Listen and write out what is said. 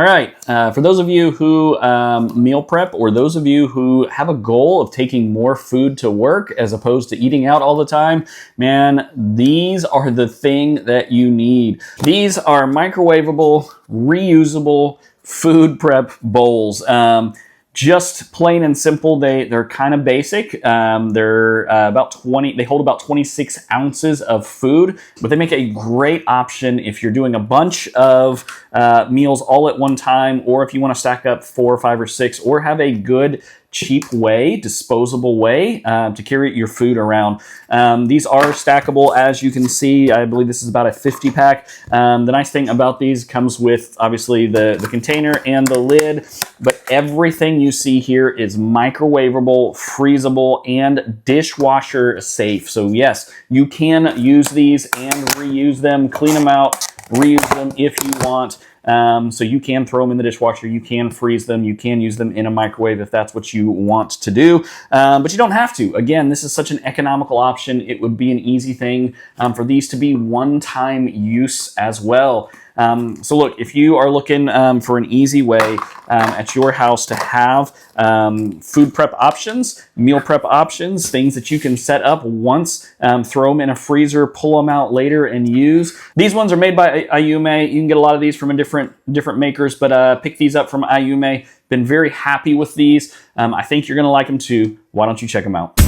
All right, for those of you who meal prep, or those of you who have a goal of taking more food to work as opposed to eating out all the time, man, these are the thing that you need. These are microwavable, reusable food prep bowls. Just plain and simple, they're kind of basic. They're they hold about 26 ounces of food, but they make a great option if you're doing a bunch of meals all at one time, or if you want to stack up 4 or 5 or 6, or have a good cheap way, disposable way to carry your food around. These are stackable, as you can see. I believe this is about a 50 pack. The nice thing about these comes with obviously the container and the lid, but everything you see here is microwavable, freezable, and dishwasher safe. So yes, you can use these and reuse them, clean them out, reuse them if you want. So you can throw them in the dishwasher, you can freeze them, you can use them in a microwave if that's what you want to do, but you don't have to. Again, this is such an economical option. It would be an easy thing for these to be one-time use as well. So look, if you are looking for an easy way at your house to have food prep options, meal prep options, things that you can set up once, throw them in a freezer, pull them out later and use. These ones are made by Iume. You can get a lot of these from different makers, but pick these up from Iume. Been very happy with these. I think you're going to like them too. Why don't you check them out?